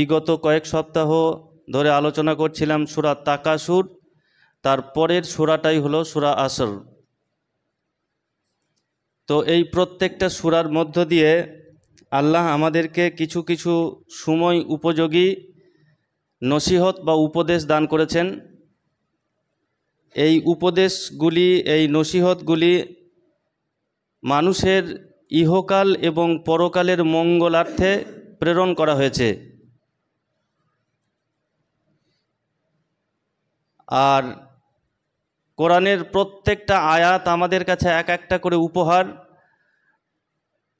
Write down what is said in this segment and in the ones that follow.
বিগত কয়েক সপ্তাহ ধরে আলোচনা করছিলাম সূরা তাকাসুর, তারপরের সূরাটাই হলো সূরা আসর। তো এই প্রত্যেকটা সূরার মধ্য দিয়ে আল্লাহ আমাদেরকে কিছু কিছু সময় উপযোগী নসিহত বা উপদেশ দান করেছেন। এই উপদেশগুলি, এই নসিহতগুলি মানুষের ইহকাল এবং পরকালের মঙ্গলার্থে প্রেরণ করা হয়েছে। আর কোরআনের প্রত্যেকটা আয়াত আমাদের কাছে এক একটা করে উপহার।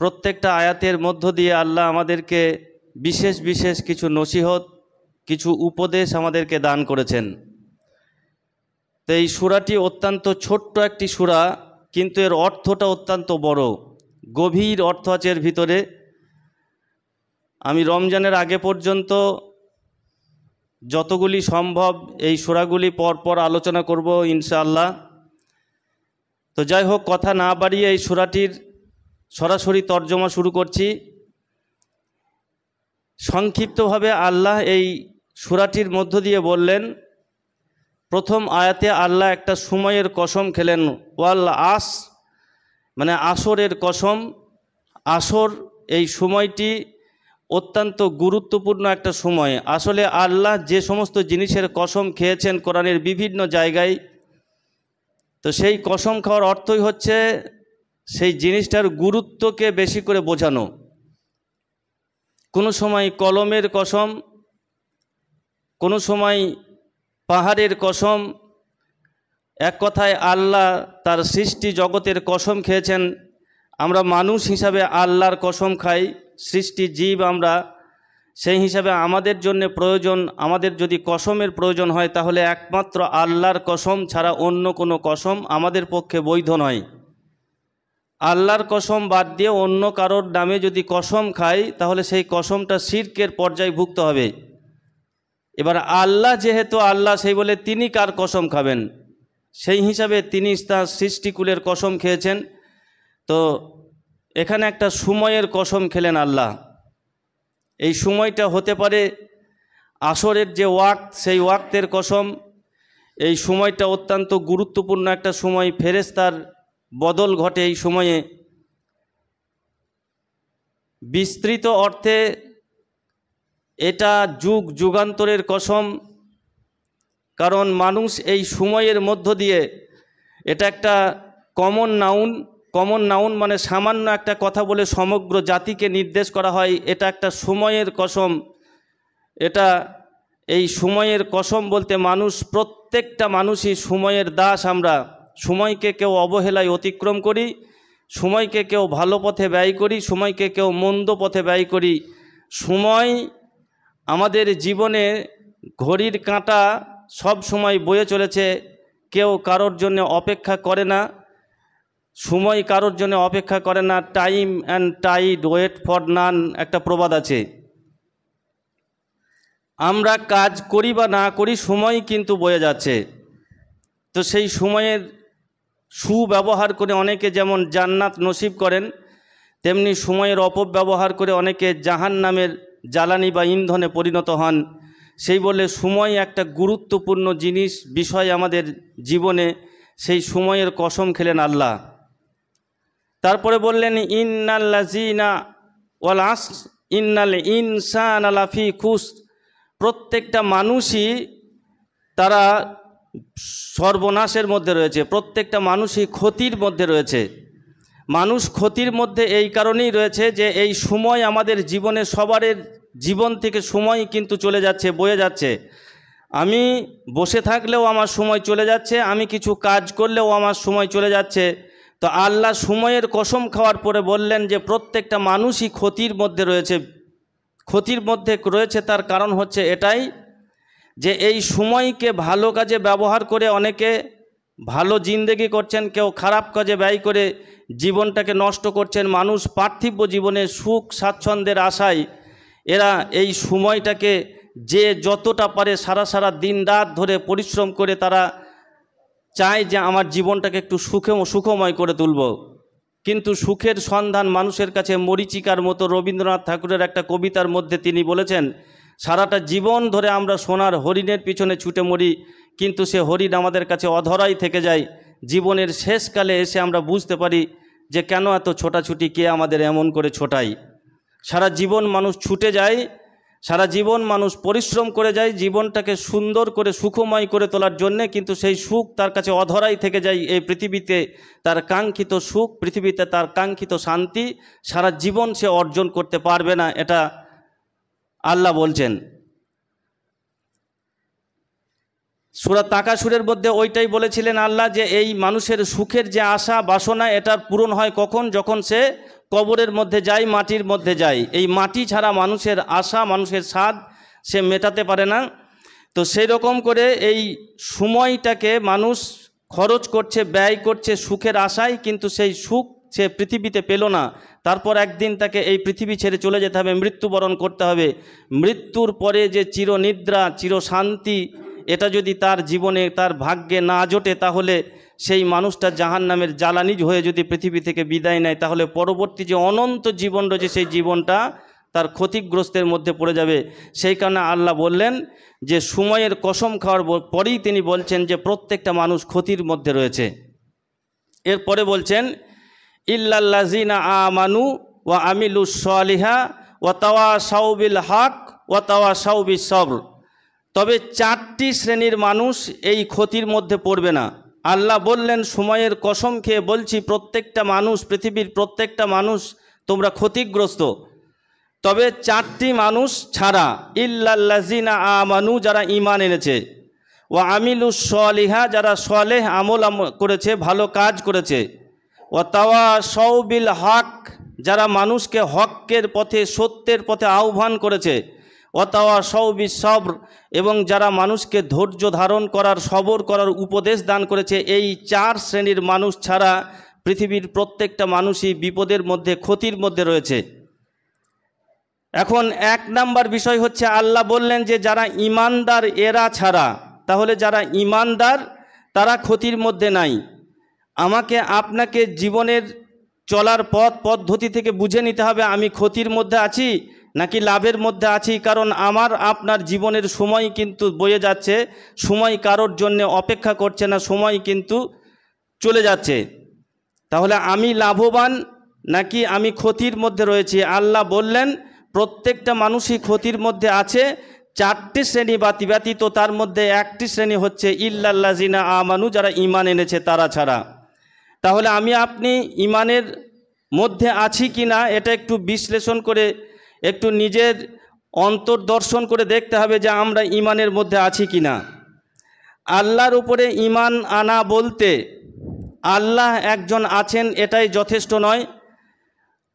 প্রত্যেকটা আয়াতের মধ্য দিয়ে আল্লাহ আমাদেরকে বিশেষ বিশেষ কিছু নসিহত, কিছু উপদেশ আমাদেরকে দান করেছেন। তো এই সূরাটি অত্যন্ত ছোট্ট একটি সূরা, কিন্তু এর অর্থটা অত্যন্ত বড়, গভীর অর্থ আছে এর ভিতরে। আমি রমজানের আগে পর্যন্ত যতগুলি সম্ভব এই সূরাগুলি পরপর আলোচনা করব ইনশাআল্লাহ। তো যাই হোক, কথা না বাড়িয়ে এই সূরাটির সরাসরি তর্জমা শুরু করছি। সংক্ষিপ্তভাবে আল্লাহ এই সূরাটির মধ্য দিয়ে বললেন, প্রথম আয়াতে আল্লাহ একটা সময়ের কসম খেলেন, ওয়াল আস, মানে আসরের কসম। আসর, এই সময়টি অত্যন্ত গুরুত্বপূর্ণ একটা সময়। আসলে আল্লাহ যে সমস্ত জিনিসের কসম খেয়েছেন কোরআনের বিভিন্ন জায়গায়, তো সেই কসম খাওয়ার অর্থই হচ্ছে সেই জিনিসটার গুরুত্বকে বেশি করে বোঝানো। কোনো সময় কলমের কসম, কোনো সময় পাহাড়ের কসম। এক কথায় আল্লাহ তার সৃষ্টি জগতের কসম খেয়েছেন। আমরা মানুষ হিসাবে আল্লাহর কসম খাই, সৃষ্টি জীব আমরা, সেই হিসাবে আমাদের জন্য প্রয়োজন, আমাদের যদি কসমের প্রয়োজন হয় তাহলে একমাত্র আল্লাহর কসম ছাড়া অন্য কোনো কসম আমাদের পক্ষে বৈধ নয়। আল্লাহর কসম বাদ দিয়ে অন্য কারোর নামে যদি কসম খাই তাহলে সেই কসমটা শিরকের পর্যায়ভুক্ত হবে। এবার আল্লাহ যেহেতু আল্লাহ, সেই বলে তিনি কার কসম খাবেন, সেই হিসাবে তিনি তার সৃষ্টিকুলের কসম খেয়েছেন। তো এখানে একটা সময়ের কসম খেলেন আল্লাহ। এই সময়টা হতে পারে আসরের যে ওয়াক্ত, সেই ওয়াক্তের কসম। এই সময়টা অত্যন্ত গুরুত্বপূর্ণ একটা সময়, ফেরেশতার বদল ঘটে এই সময়ে। বিস্তৃত অর্থে এটা যুগ যুগান্তরের কসম, কারণ মানুষ এই সময়ের মধ্য দিয়ে, এটা একটা কমন নাউন। কমন নাউন মানে সামান্য একটা কথা বলে সমগ্র জাতিকে নির্দেশ করা হয়। এটা একটা সময়ের কসম। এটা এই সময়ের কসম বলতে মানুষ, প্রত্যেকটা মানুষই সময়ের দাস। আমরা সময়কে কেউ অবহেলায় অতিক্রম করি, সময়কে কেউ ভালো পথে ব্যয় করি, সময়কে কেউ মন্দ পথে ব্যয় করি। সময় আমাদের জীবনে ঘড়ির কাঁটা সব সময় বয়ে চলেছে, কেউ কারোর জন্য অপেক্ষা করে না, সময় কারোর জন্য অপেক্ষা করে না। Time and tide wait for none একটা প্রবাদ আছে। আমরা কাজ করি বা না করি, সময় কিন্তু বয়ে যাচ্ছে। তো সেই সময়ের সুব্যবহার করে অনেকে যেমন জান্নাত নসিব করেন, তেমনি সময়ের অপব্যবহার করে অনেকে জাহান্নামের জ্বালানি বা ইন্ধনে পরিণত হন। সেই বলে সময় একটা গুরুত্বপূর্ণ জিনিস, বিষয় আমাদের জীবনে। সেই সময়ের কসম খেলেন আল্লাহ। তারপরে বললেন, ইন্নাল্লাযীনা ওয়াল আসর ইন্নাল ইনসানা লাফি খুসর। প্রত্যেকটা মানুষই তারা সর্বনাশের মধ্যে রয়েছে, প্রত্যেকটা মানুষই ক্ষতির মধ্যে রয়েছে। মানুষ ক্ষতির মধ্যে এই কারণেই রয়েছে যে এই সময় আমাদের জীবনে, সবার জীবন থেকে সময় কিন্তু চলে যাচ্ছে, বয়ে যাচ্ছে। আমি বসে থাকলেও আমার সময় চলে যাচ্ছে, আমি কিছু কাজ করলেও আমার সময় চলে যাচ্ছে। তো আল্লাহ সময়ের কসম খাওয়ার পরে বললেন যে প্রত্যেকটা মানুষই ক্ষতির মধ্যে রয়েছে। ক্ষতির মধ্যে রয়েছে তার কারণ হচ্ছে এটাই যে এই সময়কে ভালো কাজে ব্যবহার করে অনেকে ভালো জিন্দেগি করছেন, কেউ খারাপ কাজে ব্যয় করে জীবনটাকে নষ্ট করছেন। মানুষ পার্থিব জীবনে সুখ স্বাচ্ছন্দ্যের আশায় এরা এই সময়টাকে যে যতটা পারে সারা দিন রাত ধরে পরিশ্রম করে তারা চায় যে আমার জীবনটাকে একটু সুখময় করে তুলব। কিন্তু সুখের সন্ধান মানুষের কাছে মরীচিকার মতো। রবীন্দ্রনাথ ঠাকুরের একটা কবিতার মধ্যে তিনি বলেছেন, সারাটা জীবন ধরে আমরা সোনার হরিণের পিছনে ছুটে মরি, কিন্তু সে হরিণ আমাদের কাছে অধরাই থেকে যায়। জীবনের শেষকালে এসে আমরা বুঝতে পারি যে কেন এত ছোটাছুটি, কে আমাদের এমন করে ছোটাই। সারা জীবন মানুষ ছুটে যায়, সারা জীবন মানুষ পরিশ্রম করে যায় জীবনটাকে সুন্দর করে সুখময় করে তোলার জন্যে, কিন্তু সেই সুখ তার কাছে অধরাই থেকে যায়। এই পৃথিবীতে তার কাঙ্ক্ষিত সুখ, পৃথিবীতে তার কাঙ্ক্ষিত শান্তি সারা জীবন সে অর্জন করতে পারবে না, এটা আল্লাহ বলছেন। সূরা তাকাসুরের মধ্যে ওইটাই বলেছিলেন আল্লাহ, যে এই মানুষের সুখের যে আশা বাসনা, এটার পূরণ হয় কখন? যখন সে কবরের মধ্যে যায়, মাটির মধ্যে যায়। এই মাটি ছাড়া মানুষের আশা, মানুষের স্বাদ সে মেটাতে পারে না। তো সেই রকম করে এই সময়টাকে মানুষ খরচ করছে, ব্যয় করছে সুখের আশায়, কিন্তু সেই সুখ সে পৃথিবীতে পেল না। তারপর একদিন তাকে এই পৃথিবী ছেড়ে চলে যেতে হবে, মৃত্যুবরণ করতে হবে। মৃত্যুর পরে যে চিরনিদ্রা, চিরশান্তি, এটা যদি তার জীবনে, তার ভাগ্যে না জোটে, তাহলে সেই মানুষটা জাহান্নামের জ্বালানি হয়ে যদি পৃথিবী থেকে বিদায় নেয়, তাহলে পরবর্তী যে অনন্ত জীবন রয়েছে সেই জীবনটা তার ক্ষতিগ্রস্তের মধ্যে পড়ে যাবে। সেই কারণে আল্লাহ বললেন যে সময়ের কসম খাওয়ার পরেই তিনি বলছেন যে প্রত্যেকটা মানুষ ক্ষতির মধ্যে রয়েছে। এরপরে বলছেন ইল্লাল্লাযিনা আমানু ওয়া আমিলুস সলিহা ওয়া তাওয়াসাউ বিল হক ওয়া তাওয়াসাউ বিস সবর। তবে 4টি শ্রেণীর মানুষ এই ক্ষতির মধ্যে পড়বে না। আল্লাহ বললেন, সময়ের কসম খেয়ে বলছি, প্রত্যেকটা মানুষ, পৃথিবীর প্রত্যেকটা মানুষ তোমরা ক্ষতিগ্রস্ত, তবে 4টি মানুষ ছাড়া। ইল্লাল্লাযিনা আমানু, যারা ঈমান এনেছে, ওয়া আমিলুস সলিহা, যারা সলেহ আমল করেছে, ভালো কাজ করেছে, ওয়া তাওয়াসাউ বিল হক, যারা মানুষকে হকের পথে, সত্যের পথে আহ্বান করেছে, ওয়া তাওয়াসাউ বিস সবর, এবং যারা মানুষকে ধৈর্য ধারণ করার, সবর করার উপদেশ দান করেছে। এই 4 শ্রেণীর মানুষ ছাড়া পৃথিবীর প্রত্যেকটা মানুষই বিপদের মধ্যে, ক্ষতির মধ্যে রয়েছে। এখন 1 নাম্বার বিষয় হচ্ছে, আল্লাহ বললেন যে যারা ঈমানদার এরা ছাড়া। তাহলে যারা ঈমানদার তারা ক্ষতির মধ্যে নাই। আমাকে আপনাকে জীবনের চলার পথ পদ্ধতি থেকে বুঝে নিতে হবে আমি ক্ষতির মধ্যে আছি নাকি লাভের মধ্যে আছি। কারণ আমার আপনার জীবনের সময় কিন্তু বয়ে যাচ্ছে, সময় কারোর জন্য অপেক্ষা করছে না, সময় কিন্তু চলে যাচ্ছে। তাহলে আমি লাভবান নাকি আমি ক্ষতির মধ্যে রয়েছি? আল্লাহ বললেন প্রত্যেকটা মানুষই ক্ষতির মধ্যে আছে। 4টি শ্রেণী ব্যতীত, তার মধ্যে 1টি শ্রেণী হচ্ছে ইল্লাল্লাযিনা আমানু, যারা ঈমান এনেছে তারা ছাড়া। তাহলে আমি আপনি ঈমানের মধ্যে আছি কি না, এটা একটু বিশ্লেষণ করে, একটু নিজের অন্তর্দর্শন করে দেখতে হবে যে আমরা ঈমানের মধ্যে আছি কি না। আল্লাহর উপরে ঈমান আনা বলতে আল্লাহ একজন আছেন এটাই যথেষ্ট নয়।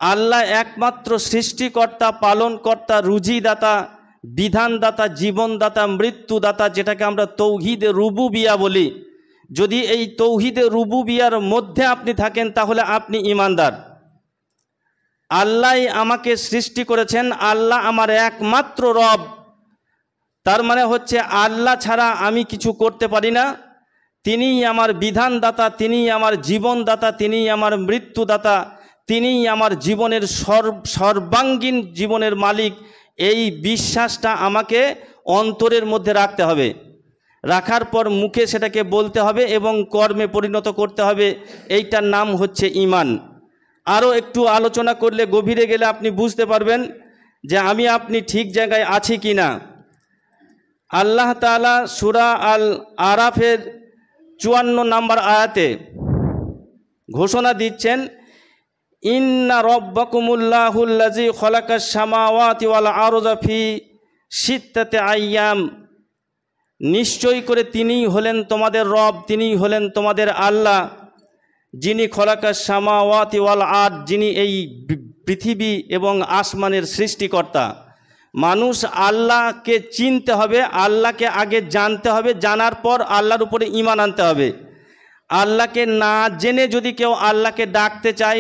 আল্লাহ একমাত্র সৃষ্টিকর্তা, পালনকর্তা, রুজিদাতা, বিধানদাতা, জীবনদাতা, মৃত্যুদাতা, যেটাকে আমরা তৌহিদে রুবুবিয়া বলি। যদি এই তৌহিদে রুবুবিয়ার মধ্যে আপনি থাকেন তাহলে আপনি ঈমানদার। আল্লাহ আমাকে সৃষ্টি করেছেন, আল্লাহ আমার একমাত্র রব। তার মানে হচ্ছে আল্লাহ ছাড়া আমি কিছু করতে পারি না। তিনিই আমার বিধানদাতা, তিনিই আমার জীবনদাতা, তিনিই আমার মৃত্যুদাতা, তিনিই আমার জীবনের সর্বাঙ্গীন জীবনের মালিক। এই বিশ্বাসটা আমাকে অন্তরের মধ্যে রাখতে হবে। রাখার পর মুখে সেটাকে বলতে হবে এবং কর্মে পরিণত করতে হবে। এইটার নাম হচ্ছে ঈমান। আরও একটু আলোচনা করলে, গভীরে গেলে আপনি বুঝতে পারবেন যে আমি আপনি ঠিক জায়গায় আছি কি না। আল্লাহ তাআলা সূরা আল আরাফের 54 নম্বর আয়াতে ঘোষণা দিচ্ছেন, ইন্না রব্বাকুমুল্লাহুল্লাযী খালাকাস সামাওয়াতি ওয়াল আরযা ফি সিত্তাতি আইয়াম। নিশ্চয় করে তিনিই হলেন তোমাদের রব, তিনিই হলেন তোমাদের আল্লাহ, যিনি খলাকাস সামাওয়াতি ওয়াল আরদ, যিনি এই পৃথিবী এবং আসমানের সৃষ্টিকর্তা। মানুষ আল্লাহকে চিনতে হবে, আল্লাহকে আগে জানতে হবে, জানার পর আল্লাহর উপরে ঈমান আনতে হবে। আল্লাহকে না জেনে যদি কেউ আল্লাহকে ডাকতে চায়,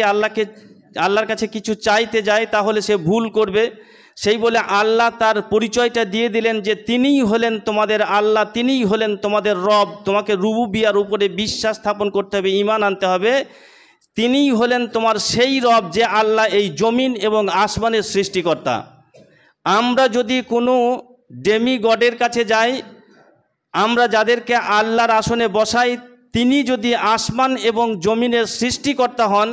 আল্লাহর কাছে কিছু চাইতে যায়, তাহলে সে ভুল করবে। সেই বলে আল্লাহ তার পরিচয়টা দিয়ে দিলেন যে তিনিই হলেন তোমাদের আল্লাহ, তিনিই হলেন তোমাদের রব। তোমাকে রুবুবিয়ার উপরে বিশ্বাস স্থাপন করতে হবে, ঈমান আনতে হবে। তিনিই হলেন তোমার সেই রব যে আল্লাহ এই জমিন এবং আসমানের সৃষ্টিকর্তা। আমরা যদি কোনো ডেমিগডের কাছে যাই, আমরা যাদেরকে আল্লাহর আসনে বসাই, তিনি যদি আসমান এবং জমিনের সৃষ্টিকর্তা হন,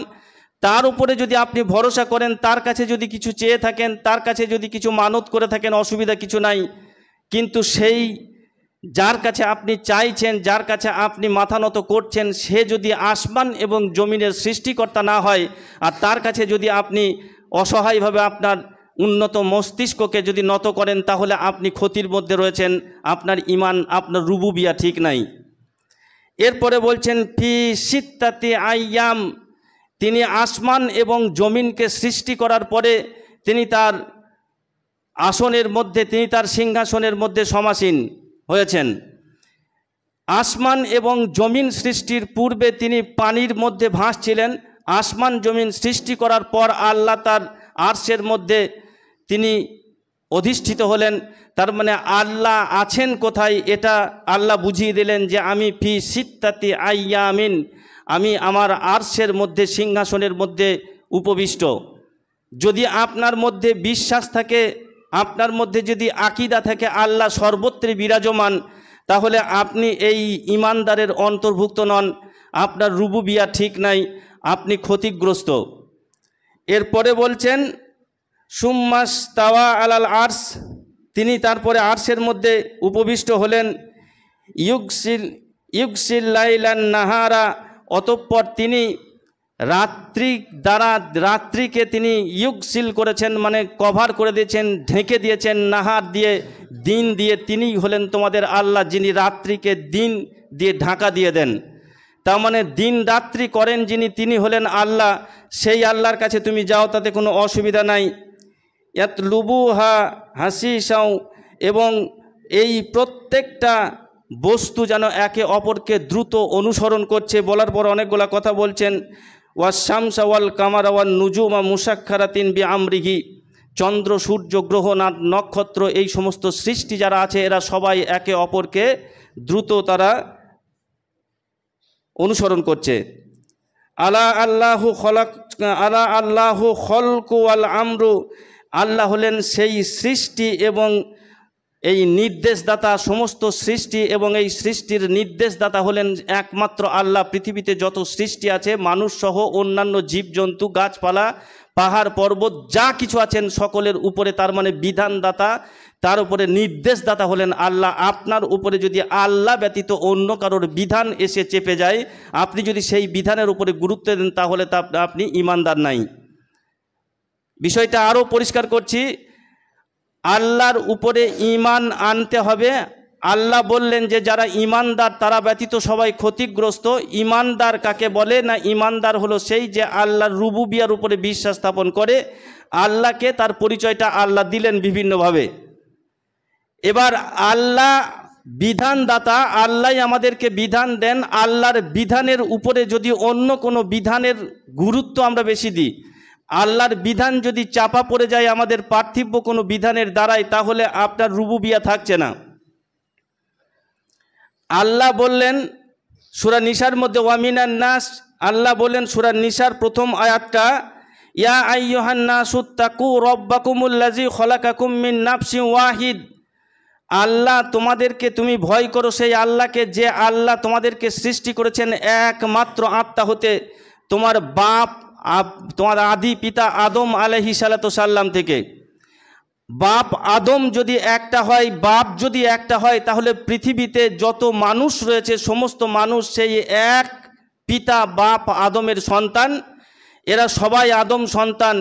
তার উপরে যদি আপনি ভরসা করেন, তার কাছে যদি কিছু চেয়ে থাকেন, তার কাছে যদি কিছু মানত করে থাকেন, অসুবিধা কিছু নাই। কিন্তু সেই যার কাছে আপনি চাইছেন, যার কাছে আপনি মাথা নত করছেন, সে যদি আসমান এবং জমিনের সৃষ্টিকর্তা না হয়, আর তার কাছে যদি আপনি অসহায়ভাবে আপনার উন্নত মস্তিষ্ককে যদি নত করেন, তাহলে আপনি ক্ষতির মধ্যে রয়েছেন, আপনার ঈমান, আপনার রুবুবিয়া ঠিক নাই। এরপরে বলছেন ফি সিত্তাতি আইয়াম, তিনি আসমান এবং জমিনকে সৃষ্টি করার পরে তিনি তার আসনের মধ্যে, তিনি তার সিংহাসনের মধ্যে সমাসীন হয়েছেন। আসমান এবং জমিন সৃষ্টির পূর্বে তিনি পানির মধ্যে ভাসছিলেন। আসমান জমিন সৃষ্টি করার পর আল্লাহ তার আরশের মধ্যে তিনি অধিষ্ঠিত হলেন। তার মানে আল্লাহ আছেন কোথায়, এটা আল্লাহ বুঝিয়ে দিলেন যে আমি ফি সিত্তাতি আইয়ামিন, আমি আমার আরশের মধ্যে, সিংহাসনের মধ্যে উপবিষ্ট। যদি আপনার মধ্যে বিশ্বাস থাকে, আপনার মধ্যে যদি আকীদা থাকে আল্লাহ সর্বত্রই বিরাজমান, তাহলে আপনি এই ঈমানদারের অন্তর্ভুক্ত নন, আপনার রুবুবিয়া ঠিক নাই, আপনি ক্ষতিগ্রস্ত। এরপরে বলছেন সুম্মাস তাওয়া আলাল আরশ, তিনি তারপরে আরশের মধ্যে উপবিষ্ট হলেন। ইউগসিল লাইলান নাহারা, অতঃপর তিনি রাত্রিকে তিনি ইউগসিল করেছেন, মানে কভার করে দিয়েছেন, ঢেকে দিয়েছেন, নাহার দিয়ে, দিন দিয়ে। তিনি হলেন তোমাদের আল্লাহ, যিনি রাত্রিকে দিন দিয়ে ঢাকা দিয়ে দেন। তার মানে দিন রাত্রি করেন যিনি, তিনি হলেন আল্লাহ। সেই আল্লাহর কাছে তুমি যাও, তাতে কোনো অসুবিধা নাই। ইয়াতলুবুহা হাসিসাও, এবং এই প্রত্যেকটা বস্তু যেন একে অপরকে দ্রুত অনুসরণ করছে। বলার পর অনেকগুলা কথা বলছেন। ওয়াশ-শামসা ওয়াল কামারা ওয়ান নুজুমা মুসাখখারাতিন বিআমরিহি, চন্দ্র, সূর্য, গ্রহ, নক্ষত্র, এই সমস্ত সৃষ্টি যারা আছে এরা সবাই একে অপরকে দ্রুত তারা অনুসরণ করছে। আলা আল্লাহু খলকু ওয়াল আমরু, আল্লাহ হলেন সেই সৃষ্টি এবং এই নির্দেশদাতা। সমস্ত সৃষ্টি এবং এই সৃষ্টির নির্দেশদাতা হলেন একমাত্র আল্লাহ। পৃথিবীতে যত সৃষ্টি আছে, মানুষ সহ অন্যান্য জীবজন্তু, গাছপালা, পাহাড় পর্বত, যা কিছু আছেন সকলের উপরে, তার মানে বিধানদাতা, তার উপরে নির্দেশদাতা হলেন আল্লাহ। আপনার উপরে যদি আল্লাহ ব্যতীত অন্য কারোর বিধান এসে চেপে যায়, আপনি যদি সেই বিধানের উপরে গুরুত্ব দেন, তাহলে তা আপনি ঈমানদার নাই। বিষয়টা আরও পরিষ্কার করছি, আল্লাহর উপরে ঈমান আনতে হবে। আল্লাহ বললেন যে যারা ঈমানদার তারা ব্যতীত সবাই ক্ষতিগ্রস্ত। ঈমানদার কাকে বলে? না, ঈমানদার হলো সেই যে আল্লাহর রুবুবিয়ার উপরে বিশ্বাস স্থাপন করে। আল্লাহকে তার পরিচয়টা আল্লাহ দিলেন বিভিন্নভাবে। এবার আল্লাহ বিধানদাতা, আল্লাহ আমাদেরকে বিধান দেন। আল্লাহর বিধানের উপরে যদি অন্য কোনো বিধানের গুরুত্ব আমরা বেশি দিই, আল্লাহর বিধান যদি চাপা পড়ে যায় আমাদের পার্থিব্য কোনো বিধানের দ্বারাই, তাহলে আপনার রুবুবিয়া থাকছে না। আল্লাহ বললেন সূরা নিসার মধ্যে ওয়ামিনান নাস, আল্লাহ বললেন সূরা নিসার প্রথম আয়াতটা, ইয়া আইয়ুহান নাসুত্তাকু রব্বাকুমুল্লাযী খলাকাকুম মিন নাফসিন ওয়াহিদ, আল্লাহ তোমাদেরকে, তুমি ভয় করো সেই আল্লাহকে যে আল্লাহ তোমাদেরকে সৃষ্টি করেছেন একমাত্র আত্মা হতে, তোমার বাপ, তোমার আদি পিতা আদম আলাইহিস সালাতু সাল্লাম থেকে। বাপ আদম যদি একটা হয়, বাপ যদি একটা হয়, তাহলে পৃথিবীতে যত মানুষ রয়েছে সমস্ত মানুষ সেই এক পিতা বাপ আদমের সন্তান। এরা সবাই আদম সন্তান।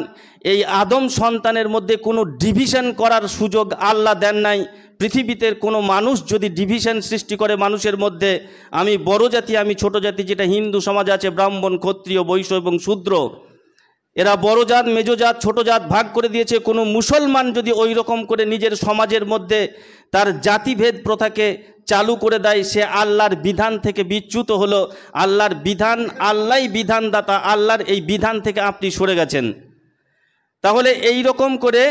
এই আদম সন্তানের মধ্যে কোনো ডিভিশন করার সুযোগ আল্লাহ দেন নাই। পৃথিবীতে কোনো মানুষ যদি ডিভিশন সৃষ্টি করে মানুষের মধ্যে, আমি বড় জাতি, আমি ছোট জাতি, যেটা হিন্দু সমাজ আছে, ব্রাহ্মণ, ক্ষত্রিয়, বৈশ্য এবং শূদ্র, এরা বড় জাত, মেজো জাত, ছোট জাত ভাগ করে দিয়েছে। কোনো মুসলমান যদি ওই রকম করে নিজের সমাজের মধ্যে তার জাতিভেদ প্রথাকে চালু করে দেয়, সে আল্লাহর বিধান থেকে বিচ্যুত হলো। আল্লাহর বিধান, আল্লাহই বিধানদাতা, আল্লাহর এই বিধান থেকে আপনি সরে গেছেন। তাহলে এই রকম করে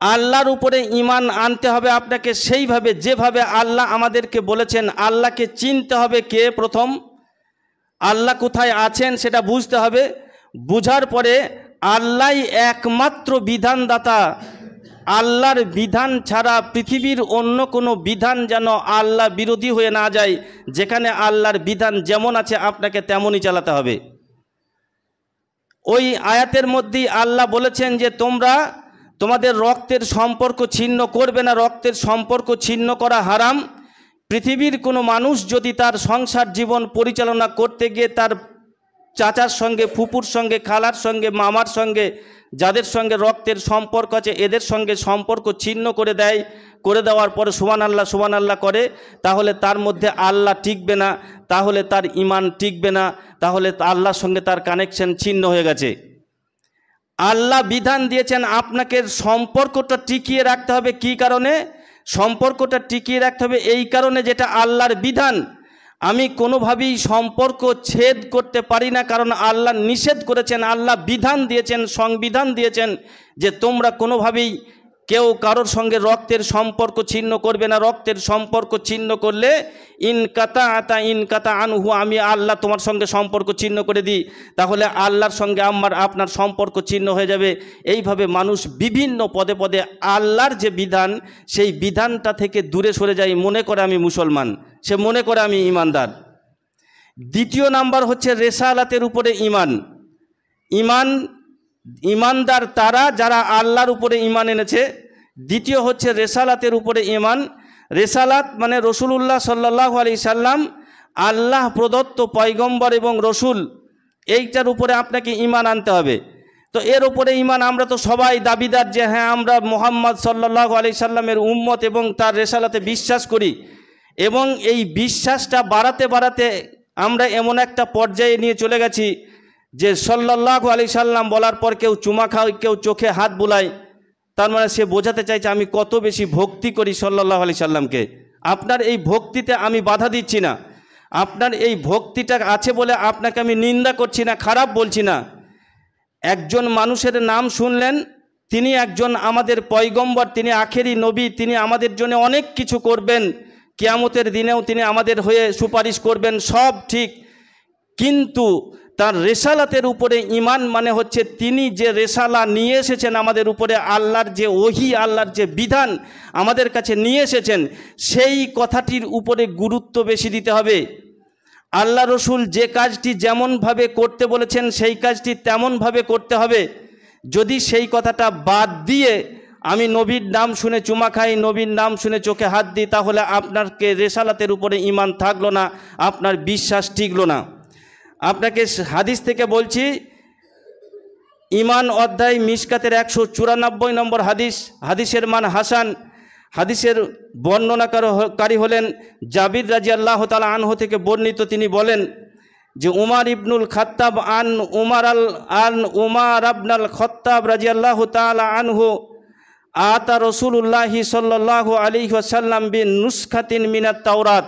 আল্লাহর উপরে ঈমান আনতে হবে আপনাকে সেইভাবে যেভাবে আল্লাহ আমাদেরকে বলেছেন। আল্লাহকে চিনতে হবে কে, প্রথম আল্লাহ কোথায় আছেন সেটা বুঝতে হবে। বুঝার পরে আল্লাহই একমাত্র বিধানদাতা, আল্লাহর বিধান ছাড়া পৃথিবীর অন্য কোনো বিধান যেন আল্লাহ বিরোধী হয়ে না যায়, যেখানে আল্লাহর বিধান যেমন আছে আপনাকে তেমনই চালাতে হবে। ওই আয়াতের মধ্যেই আল্লাহ বলেছেন যে তোমরা তোমাদের রক্তের সম্পর্ক ছিন্ন করবে না, রক্তের সম্পর্ক ছিন্ন করা হারাম। পৃথিবীর কোনো মানুষ যদি তার সংসার জীবন পরিচালনা করতে গিয়ে তার চাচার সঙ্গে, ফুপুর সঙ্গে, খালার সঙ্গে, মামার সঙ্গে, যাদের সঙ্গে রক্তের সম্পর্ক আছে এদের সঙ্গে সম্পর্ক ছিন্ন করে দেয়, করে দেওয়ার পরে সুবহানাল্লাহ করে, তাহলে তার মধ্যে আল্লাহ টিকবে না, তাহলে তার ঈমান টিকবে না, তাহলে আল্লাহর সঙ্গে তার কানেকশন ছিন্ন হয়ে গেছে। আল্লাহ বিধান দিয়েছেন আপনাকে সম্পর্কটা টিকিয়ে রাখতে হবে। কি কারণে সম্পর্কটা টিকিয়ে রাখতে হবে? এই কারণে যেটা আল্লাহর বিধান। আমি কোনোভাবেই সম্পর্ক ছেদ করতে পারি না, কারণ আল্লাহ নিষেধ করেছেন, আল্লাহ বিধান দিয়েছেন, সংবিধান দিয়েছেন যে তোমরা কোনোভাবেই কেউ কারোর সঙ্গে রক্তের সম্পর্ক ছিন্ন করবে না। রক্তের সম্পর্ক ছিন্ন করলে ইনকাতা আনহু, আমি আল্লাহ তোমার সঙ্গে সম্পর্ক ছিন্ন করে দিই, তাহলে আল্লাহর সঙ্গে আপনার সম্পর্ক ছিন্ন হয়ে যাবে। এইভাবে মানুষ বিভিন্ন পদে পদে আল্লাহর যে বিধান সেই বিধানটা থেকে দূরে সরে যায়, মনে করে আমি মুসলমান, সে মনে করে আমি ইমানদার। দ্বিতীয় নাম্বার হচ্ছে রেসালাতের উপরে ঈমান। ইমানদার তারা যারা আল্লাহর উপরে ঈমান এনেছে। দ্বিতীয় হচ্ছে রেসালাতের উপরে ঈমান। রেসালাত মানে রসুলুল্লাহ সাল্লাল্লাহু আলাইহি সাল্লাম আল্লাহ প্রদত্ত পয়গম্বর এবং রসুল, এইটার উপরে আপনাকে ঈমান আনতে হবে। তো এর উপরে ঈমান আমরা তো সবাই দাবিদার যে হ্যাঁ আমরা মুহাম্মদ সাল্লাল্লাহু আলাইহি সাল্লামের উম্মত এবং তার রেসালাতে বিশ্বাস করি। এবং এই বিশ্বাসটা বাড়াতে বাড়াতে আমরা এমন একটা পর্যায়ে নিয়ে চলে গেছি যে সাল্লাল্লাহু আলাইহি সাল্লাম বলার পর কেউ চুমা খায়, কেউ চোখে হাত বুলায়, তার মানে সে বোঝাতে চাইছে আমি কত বেশি ভক্তি করি সাল্লাল্লাহু আলাইহি সাল্লামকে। আপনার এই ভক্তিতে আমি বাধা দিচ্ছি না, আপনার এই ভক্তিটা আছে বলে আপনাকে আমি নিন্দা করছি না, খারাপ বলছি না। একজন মানুষের নাম শুনলেন, তিনি একজন আমাদের পয়গম্বর, তিনি আখেরি নবী, তিনি আমাদের জন্য অনেক কিছু করবেন, কিয়ামতের দিনেও তিনি আমাদের হয়ে সুপারিশ করবেন, সব ঠিক। কিন্তু তার রেসালাতের উপরে ঈমান মানে হচ্ছে তিনি যে রেসালা নিয়ে এসেছেন আমাদের উপরে, আল্লাহর যে ওহী, আল্লাহর যে বিধান আমাদের কাছে নিয়ে এসেছেন, সেই কথাটির উপরে গুরুত্ব বেশি দিতে হবে। আল্লাহ রসুল যে কাজটি যেমনভাবে করতে বলেছেন সেই কাজটি তেমনভাবে করতে হবে। যদি সেই কথাটা বাদ দিয়ে আমি নবীর নাম শুনে চুমা খাই, নবীর নাম শুনে চোখে হাত দিই, তাহলে আপনাকে রেসালাতের উপরে ঈমান থাকলো না, আপনার বিশ্বাস টিকলো না। আপনাকে হাদিস থেকে বলছি, ঈমান অধ্যায় মিশকাতের 194 নম্বর হাদিস, হাদিসের মান হাসান। হাদিসের বর্ণনাকারী হলেন জাবির রাদিয়াল্লাহু তাআলা আনহু থেকে বর্ণিত। তিনি বলেন যে উমার ইবনুল খাত্তাব উমার আবনাল খাত্তাব রাদিয়াল্লাহু তাআলা আনহু আতা রাসূলুল্লাহি সাল্লাল্লাহু আলাইহি ওয়াসাল্লাম বিন নুসখাতিন মিনাত তাওরাত।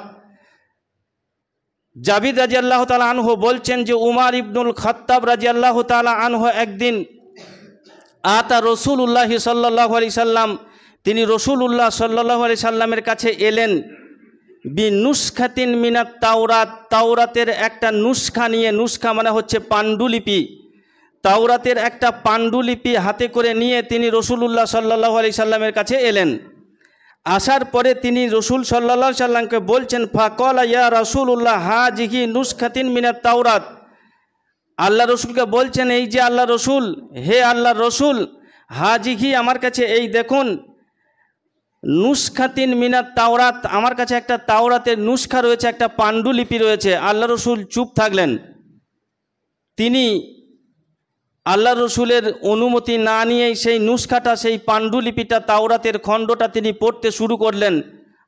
জাবির রাদিয়াল্লাহু তাআলা আনহু বলছেন যে উমার ইবনুল খাত্তাব রাদিয়াল্লাহু তাআলা আনহু একদিন আতা রাসূলুল্লাহি সাল্লাল্লাহু আলাইহি সাল্লাম, তিনি রসুলুল্লাহ সাল্লাল্লাহু আলাইহি সাল্লামের কাছে এলেন বিনুসখাতিন মিনাত তাওরাত, তাওরাতের একটা নুসখা নিয়ে। নুসখা মানে হচ্ছে পাণ্ডুলিপি। তাওরাতের একটা পাণ্ডুলিপি হাতে করে নিয়ে তিনি রসুলুল্লাহ সাল্লাল্লাহু আলাইহি সাল্লামের কাছে এলেন। আসার পরে তিনি রসুল সাল্লাল্লাহু আলাইহি সাল্লামকে বলছেন ফাকালা ইয়া রাসূলুল্লাহ হাযিহি নুসখাতিন মিনাত তাওরাত। আল্লাহ রসুলকে বলছেন, এই যে আল্লাহ রসুল, হে আল্লাহ রসুল, হাযিহি আমার কাছে এই দেখুন নুসখাতিন মিনাত তাওরাত, আমার কাছে একটা তাওরাতের নুসখা রয়েছে, একটা পাণ্ডুলিপি রয়েছে। আল্লাহ রসুল চুপ থাকলেন। তিনি আল্লাহ রসুলের অনুমতি না নিয়েই সেই নুসখাটা, সেই পাণ্ডুলিপিটা, তাওরাতের খণ্ডটা তিনি পড়তে শুরু করলেন।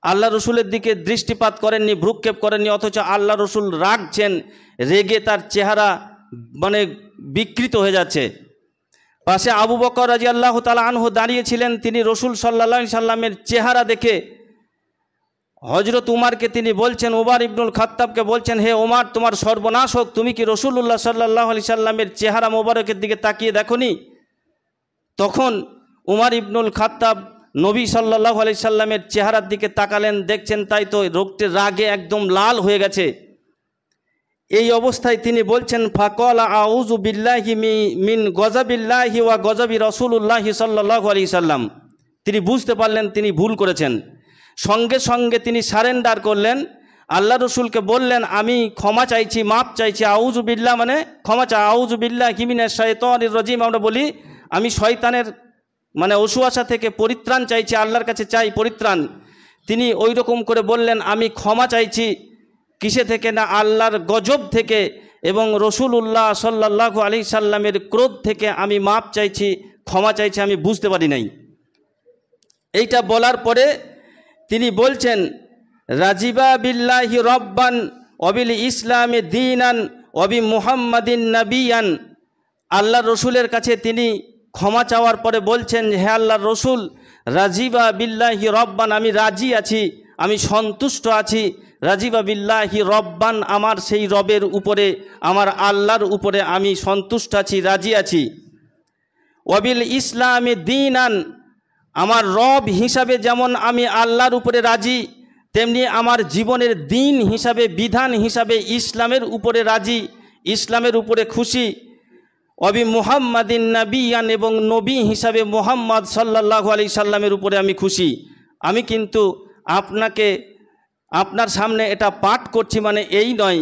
আল্লাহ রসুলের দিকে দৃষ্টিপাত করেননি, ভ্রুক্ষেপ করেননি, অথচ আল্লাহ রসুল রাগছেন, রেগে তার চেহারা মানে বিকৃত হয়ে যাচ্ছে। পাশে আবু বকর রাদিয়াল্লাহু তাআলা আনহু দাঁড়িয়েছিলেন। তিনি রসুল সাল্লাল্লাহু আলাইহি সাল্লামের চেহারা দেখে হযরত উমারকে তিনি বলছেন, উমার ইবনুল খাত্তাবকে বলছেন, হে উমার, তোমার সর্বনাশ হোক, তুমি কি রসুলুল্লাহ সাল্লাল্লাহু আলাইহি সাল্লামের চেহারা মোবারকের দিকে তাকিয়ে দেখোনি? তখন উমার ইবনুল খাত্তাব নবী সাল্লাল্লাহু আলাইহি সাল্লামের চেহারার দিকে তাকালেন, দেখছেন তাই তো রোগটির রাগে একদম লাল হয়ে গেছে। এই অবস্থায় তিনি বলছেন ফাকালা আউযু বিল্লাহি মিন গযাবিল্লাহি ওয়া গযাবি রাসূলুল্লাহি সাল্লাল্লাহু আলাইহি সাল্লাম। তিনি বুঝতে পারলেন তিনি ভুল করেছেন। সঙ্গে সঙ্গে তিনি সারেন্ডার করলেন, আল্লাহ রসুলকে বললেন আমি ক্ষমা চাইছি, মাপ চাইছি। আউযু বিল্লাহ মানে ক্ষমা চা, আউযু বিল্লাহি মিনাশ শাইতানির রাজিম আমরা বলি, আমি শয়তানের মানে ওসুয়াশা থেকে পরিত্রাণ চাইছি, আল্লাহর কাছে চাই পরিত্রাণ। তিনি ওই রকম করে বললেন আমি ক্ষমা চাইছি, কিসে থেকে না আল্লাহর গজব থেকে এবং রসুলুল্লাহ সাল্লাল্লাহু আলাইহি সাল্লামের ক্রোধ থেকে আমি মাপ চাইছি, ক্ষমা চাইছি, আমি বুঝতে পারি নাই। এইটা বলার পরে তিনি বলছেন রাজিবা বিল্লাহি রব্বান অবিল ইসলামে দীনান অবি মুহাম্মাদিন নবিয়ান। আল্লাহ রসুলের কাছে তিনি ক্ষমা চাওয়ার পরে বলছেন, হে আল্লাহর রসুল, রাজিবা বিল্লাহি রব্বান, আমি রাজি আছি, আমি সন্তুষ্ট আছি। রাজিবা বিল্লাহি রব্বান, আমার সেই রবের উপরে, আমার আল্লাহর উপরে আমি সন্তুষ্ট আছি, রাজি আছি। অবিল ইসলামে দীনান, আমার রব হিসাবে যেমন আমি আল্লাহর উপরে রাজি, তেমনি আমার জীবনের দিন হিসাবে, বিধান হিসাবে ইসলামের উপরে রাজি, ইসলামের উপরে খুশি। অবি মুহাম্মাদিন নবিয়ান, এবং নবী হিসাবে মুহাম্মদ সাল্লাল্লাহু আলাইহি সাল্লামের উপরে আমি খুশি। আমি কিন্তু আপনার সামনে এটা পাঠ করছি মানে এই নয়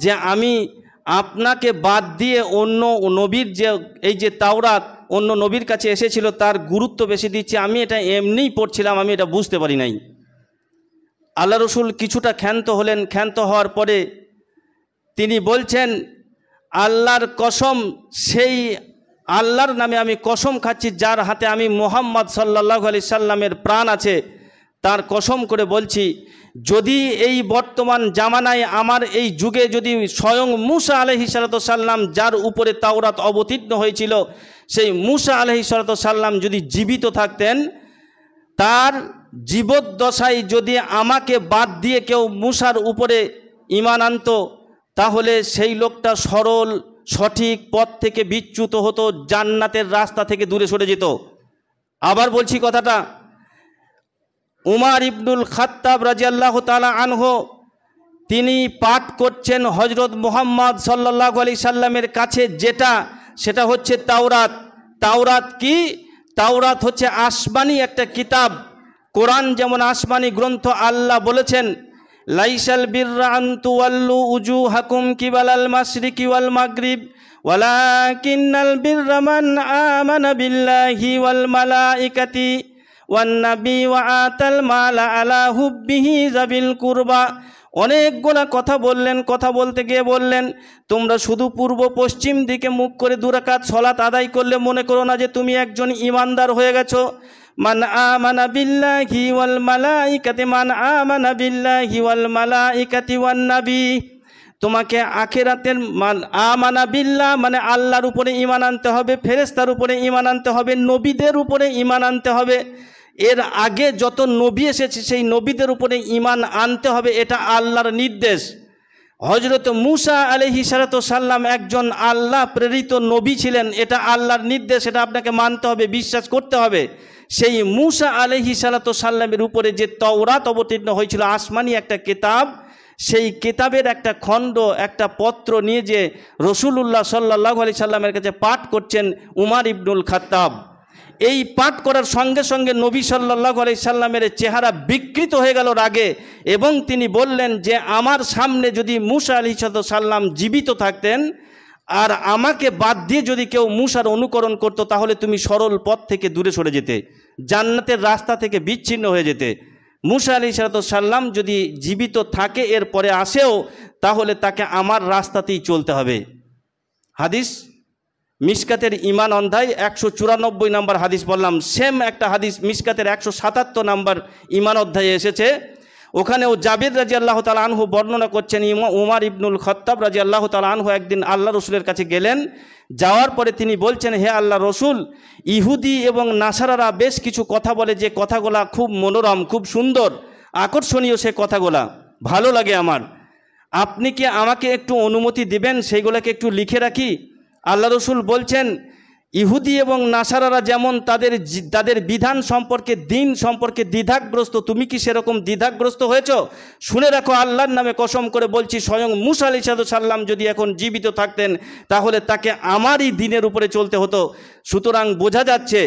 যে আমি আপনাকে বাদ দিয়ে অন্য নবীর যে এই যে তাওরাত অন্য নবীর কাছে এসেছিল তার গুরুত্ব বেশি দিচ্ছি, আমি এটা এমনিই পড়ছিলাম, আমি এটা বুঝতে পারি নাই। আল্লাহ রসুল কিছুটা ক্ষান্ত হলেন। ক্ষান্ত হওয়ার পরে তিনি বলছেন আল্লাহর কসম, সেই আল্লাহর নামে আমি কসম খাচ্ছি যার হাতে আমি মুহাম্মদ সাল্লাল্লাহু আলাইহি সাল্লামের প্রাণ আছে, তার কসম করে বলছি, যদি এই বর্তমান জামানায় আমার এই যুগে যদি স্বয়ং মূসা আলাইহিস সালাম যার উপরে তাওরাত অবতীর্ণ হয়েছিল, সেই মূসা আলাইহিস সালাম যদি জীবিত থাকতেন, তার জীবদ্দশায় যদি আমাকে বাদ দিয়ে কেউ মূসার উপরে ঈমান আনত, তাহলে সেই লোকটা সরল সঠিক পথ থেকে বিচ্যুত হতো, জান্নাতের রাস্তা থেকে দূরে সরে যেত। আবার বলছি কথাটা, উমর ইবনুল খাত্তাব রাদিয়াল্লাহু তাআলা আনহু তিনি পাঠ করছেন হযরত মুহাম্মদ সাল্লাল্লাহু আলাইহি সাল্লামের কাছে, সেটা হচ্ছে তাওরাত। তাওরাত কি? তাওরাত হচ্ছে আসমানি একটা কিতাব। কোরআন যেমন আসমানি গ্রন্থ, আল্লাহ বলেছেন লাইসাল বিররা আন তুওয়াল্লু উজুহাকুম কিবালাল মাশরিকি ওয়াল মাগরিব ওয়ালাকিন্নাল বিররা মান আমানা বিল্লাহি ওয়াল মালাইকাতি ওয়ান নাবী ওয়া আতাল মালা আলা হুব্বিহি যাবিল কুরবা। অনেকগুলো কথা বললেন। কথা বলতে গিয়ে বললেন, তোমরা শুধু পূর্ব পশ্চিম দিকে মুখ করে 2 রাকাত সালাত আদায় করলে মনে করো না যে তুমি একজন ঈমানদার হয়ে গেছো। মান আমানা বিল্লাহি ওয়াল মালাইকাতি, মান আমানা বিল্লাহি ওয়াল মালাইকাতি ওয়ান নাবী, তোমাকে আখিরাতের আমানা বিল্লাহ মানে আল্লাহর উপরে ঈমান আনতে হবে, ফেরেশতার উপরে ঈমান আনতে হবে, নবীদের উপরে ঈমান আনতে হবে। এর আগে যত নবী এসেছে সেই নবীদের উপরে ঈমান আনতে হবে, এটা আল্লাহর নির্দেশ। হযরত মূসা আলাইহিস সালাম একজন আল্লাহ প্রেরিত নবী ছিলেন, এটা আল্লাহর নির্দেশ, এটা আপনাকে মানতে হবে, বিশ্বাস করতে হবে। সেই মূসা আলাইহিস সালামের উপরে যে তাওরাত অবতীর্ণ হয়েছিল, আসমানি একটা কিতাব, সেই কিতাবের একটা খণ্ড, একটা পত্র নিয়ে যে রাসূলুল্লাহ সাল্লাল্লাহু আলাইহি সাল্লামের কাছে পাঠ করছেন উমর ইবনুল খাত্তাব। এই পাঠ করার সঙ্গে সঙ্গে নবী সাল্লাল্লাহু আলাইহি সাল্লামের চেহারা বিকৃত হয়ে গেল রাগে, এবং তিনি বললেন যে আমার সামনে যদি মূসা আলাইহিস সালাম জীবিত থাকতেন আর আমাকে বাদ দিয়ে যদি কেউ মূসার অনুকরণ করত, তাহলে তুমি সরল পথ থেকে দূরে সরে যেতে, জান্নাতের রাস্তা থেকে বিচ্ছিন্ন হয়ে যেতে। মূসা আলাইহিস সালাম যদি জীবিত থাকে, এর পরে আসেও, তাহলে তাকে আমার রাস্তাতেই চলতে হবে। হাদিস মিশকাতের ঈমান অধ্যায় 194 নম্বর হাদিস বললাম, সেম একটা হাদিস মিশকাতের 177 নম্বর ঈমান অধ্যায়ে এসেছে। ওখানেও জাবির রাদিয়াল্লাহু তাআলা আনহু বর্ণনা করছেন, উমর ইবনুল খাত্তাব রাদিয়াল্লাহু তাআলা আনহু একদিন আল্লাহ রসুলের কাছে গেলেন। যাওয়ার পরে তিনি বলছেন, হে আল্লাহ রসুল, ইহুদি এবং নাসারারা বেশ কিছু কথা বলে, যে কথাগুলা খুব মনোরম, খুব সুন্দর, আকর্ষণীয়, সে কথাগুলা ভালো লাগে আমার। আপনি কি আমাকে একটু অনুমতি দিবেন সেইগুলোকে একটু লিখে রাখি? আল্লাহ রসুল বলছেন, ইহুদি এবং নাসারারা যেমন তাদের বিধান সম্পর্কে, দিন সম্পর্কে দ্বিধাগ্রস্ত, তুমি কি সেরকম দ্বিধাগ্রস্ত হয়েছ? শুনে রাখো, আল্লাহর নামে কসম করে বলছি, স্বয়ং মূসা আলাইহিস সালাম যদি এখন জীবিত থাকতেন, তাহলে তাকে আমারই দিনের উপরে চলতে হতো। সুতরাং বোঝা যাচ্ছে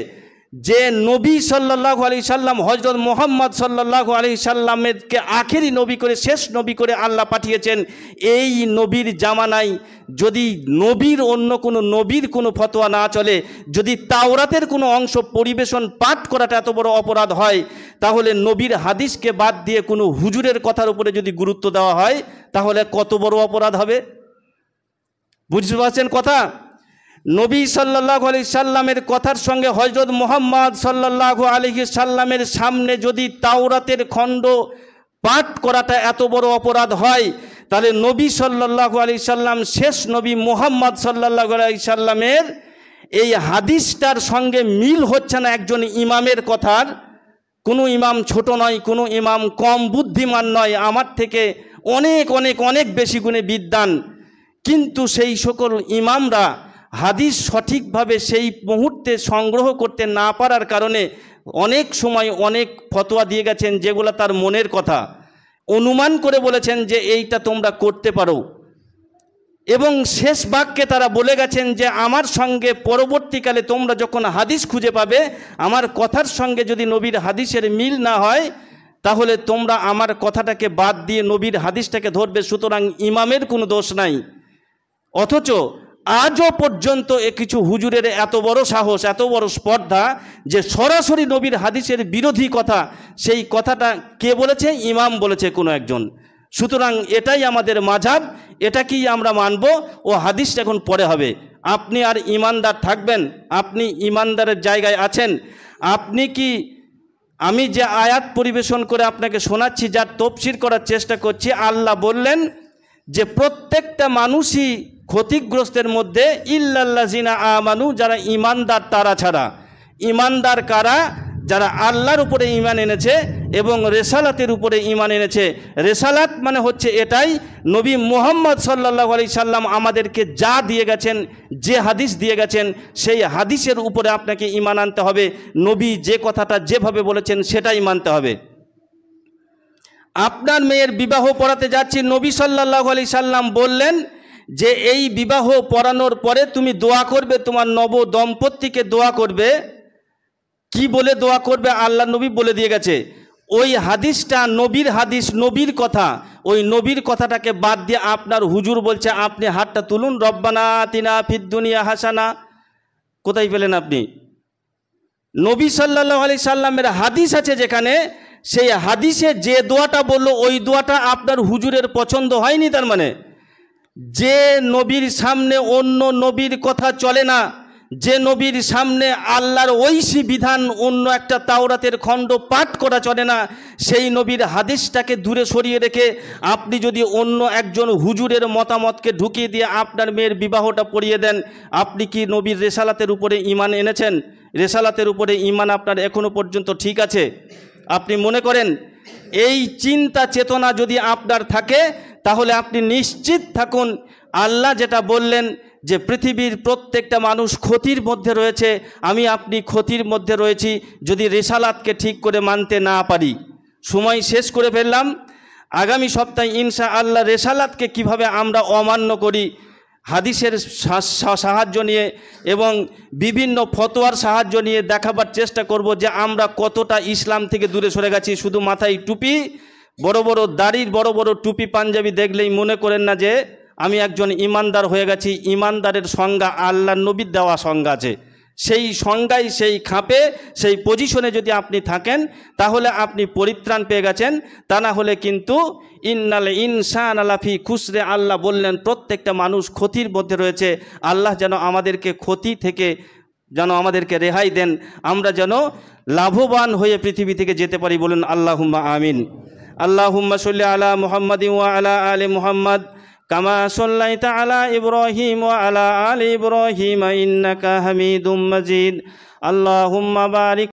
যে নবী সাল্লাল্লাহু আলাইহি সাল্লাম হযরত মুহাম্মদ সাল্লাল্লাহু আলাইহি সাল্লামকে আখেরি নবী করে, শেষ নবী করে আল্লাহ পাঠিয়েছেন, এই নবীর জামানায় যদি নবীর অন্য কোনো নবীর কোনো ফতোয়া না চলে, যদি তাওরাতের কোনো অংশ পরিবেশন পাঠ করাটা এত বড় অপরাধ হয়, তাহলে নবীর হাদিসকে বাদ দিয়ে কোনো হুজুরের কথার উপরে যদি গুরুত্ব দেওয়া হয়, তাহলে কত বড় অপরাধ হবে। বুঝতে পারছেন কথা? নবী সাল্লাল্লাহু আলাইহি সাল্লামের কথার সঙ্গে হযরত মুহাম্মদ সাল্লাল্লাহু আলাইহি সাল্লামের সামনে যদি তাওরাতের খণ্ড পাঠ করাটা এত বড় অপরাধ হয়, তাহলে নবী সাল্লাল্লাহু আলাইহি সাল্লাম, শেষ নবী মুহাম্মদ সাল্লাল্লাহু আলাইহি সাল্লামের এই হাদিসটার সঙ্গে মিল হচ্ছে না একজন ইমামের কথার। কোনো ইমাম ছোট নয়, কোনো ইমাম কম বুদ্ধিমান নয়, আমার থেকে অনেক অনেক অনেক বেশি গুণে বিদ্বান, কিন্তু সেই সকল ইমামরা হাদিস সঠিকভাবে সেই মুহূর্তে সংগ্রহ করতে না পারার কারণে অনেক সময় অনেক ফতোয়া দিয়ে গেছেন, যেগুলো তার মনের কথা অনুমান করে বলেছেন যে এইটা তোমরা করতে পারো, এবং শেষ বাক্যে তারা বলে গেছেন যে আমার সঙ্গে পরবর্তীকালে তোমরা যখন হাদিস খুঁজে পাবে, আমার কথার সঙ্গে যদি নবীর হাদিসের মিল না হয়, তাহলে তোমরা আমার কথাটাকে বাদ দিয়ে নবীর হাদিসটাকে ধরবে, সুতরাং ইমামের কোনো দোষ নাই। অথচ আজও পর্যন্ত কিছু হুজুরের এত বড় সাহস, এত বড় স্পর্ধা যে সরাসরি নবীর হাদিসের বিরোধী কথা, সেই কথাটা কে বলেছে? ইমাম বলেছে কোনো একজন। সুতরাং এটাই আমাদের মাযহাব, এটাকেই আমরা মানব, ও হাদিসটা এখন পরে হবে। আপনি আর ইমানদার থাকবেন? আপনি ইমানদারের জায়গায় আছেন? আপনি কি, আমি যে আয়াত পরিবেশন করে আপনাকে শোনাচ্ছি, যার তফসির করার চেষ্টা করছি, আল্লাহ বললেন যে প্রত্যেকটা মানুষই ক্ষতিগ্রস্তের মধ্যে, ইল্লাল্লাযিনা আমানু, যারা ইমানদার তারা ছাড়া। ইমানদার কারা? যারা আল্লাহর উপরে ঈমান এনেছে এবং রেসালাতের উপরে ঈমান এনেছে। রেসালাত মানে হচ্ছে এটাই, নবী মুহাম্মদ সাল্লাল্লাহু আলাইহি সাল্লাম আমাদেরকে যা দিয়ে গেছেন, যে হাদিস দিয়ে গেছেন, সেই হাদিসের উপরে আপনাকে ঈমান আনতে হবে। নবী যে কথাটা যেভাবে বলেছেন সেটাই মানতে হবে। আপনার মেয়ের বিবাহ পড়াতে যাচ্ছি, নবী সাল্লাল্লাহু আলাইহি সাল্লাম বললেন যে এই বিবাহ পড়ানোর পরে তুমি দোয়া করবে, তোমার নব দম্পতিকে দোয়া করবে। কি বলে দোয়া করবে আল্লাহ নবী বলে দিয়ে গেছে। ওই হাদিসটা নবীর হাদিস, নবীর কথা, ওই নবীর কথাটাকে বাদ দিয়ে আপনার হুজুর বলছে আপনি হাতটা তুলুন, রব্বানা আতিনা ফিদ দুনিয়া হাসানা। কোথায় পেলেন আপনি? নবী সাল্লাল্লাহু আলাইহি সাল্লামের হাদিস আছে যেখানে, সেই হাদিসে যে দোয়াটা বললো ওই দোয়াটা আপনার হুজুরের পছন্দ হয়নি। তার মানে যে নবীর সামনে অন্য নবীর কথা চলে না, যে নবীর সামনে আল্লাহর ঐশী বিধান, অন্য একটা তাওরাতের খণ্ড পাঠ করা চলে না, সেই নবীর হাদিসটাকে দূরে সরিয়ে রেখে আপনি যদি অন্য একজন হুজুরের মতামতকে ঢুকিয়ে দিয়ে আপনার মেয়ের বিবাহটা পড়িয়ে দেন, আপনি কি নবীর রেসালাতের উপরে ঈমান এনেছেন? রেসালাতের উপরে ঈমান আপনার এখনো পর্যন্ত ঠিক আছে? আপনি মনে করেন এই চিন্তা চেতনা যদি আপনার থাকে, তাহলে আপনি নিশ্চিত থাকুন আল্লাহ যেটা বললেন যে পৃথিবীর প্রত্যেকটা মানুষ ক্ষতির মধ্যে রয়েছে, আমি আপনি ক্ষতির মধ্যে রয়েছি যদি রেসালাতকে ঠিক করে মানতে না পারি। সময় শেষ করে ফেললাম। আগামী সপ্তাহে ইনশাআল্লাহ রেসালাতকে কিভাবে আমরা অমান্য করি, হাদিসের সাহায্য নিয়ে এবং বিভিন্ন ফতোয়ার সাহায্য নিয়ে দেখাবার চেষ্টা করব যে আমরা কতটা ইসলাম থেকে দূরে সরে গেছি। শুধু মাথায় টুপি, বড় বড় দাড়ির বড় বড় টুপি পাঞ্জাবি দেখলেই মনে করেন না যে আমি একজন ইমানদার হয়ে গেছি। ইমানদারের সংজ্ঞা আল্লাহর নবীর দেওয়া সংজ্ঞা আছে, সেই সংজ্ঞায়, সেই খাপে, সেই পজিশনে যদি আপনি থাকেন, তাহলে আপনি পরিত্রাণ পেয়ে গেছেন। তা না হলে কিন্তু ইন্নাল ইনসানা লাফি খুসরে, আল্লাহ বললেন প্রত্যেকটা মানুষ ক্ষতির মধ্যে রয়েছে। আল্লাহ যেন আমাদেরকে ক্ষতি থেকে যেন আমাদেরকে রেহাই দেন, আমরা যেন লাভবান হয়ে পৃথিবী থেকে যেতে পারি। বলুন আল্লাহুম্মা আমিন। আল্লাহুম্মা সাল্লি আলা মুহাম্মাদিন ওয়া আলা আলি মুহাম্মাদ কামা সাল্লাইতা আলা ইব্রাহিম ওয়া আলা আলি ইব্রাহিম ইন্নাকা হামিদুম মাজিদ। আল্লাহুম্মা বারিক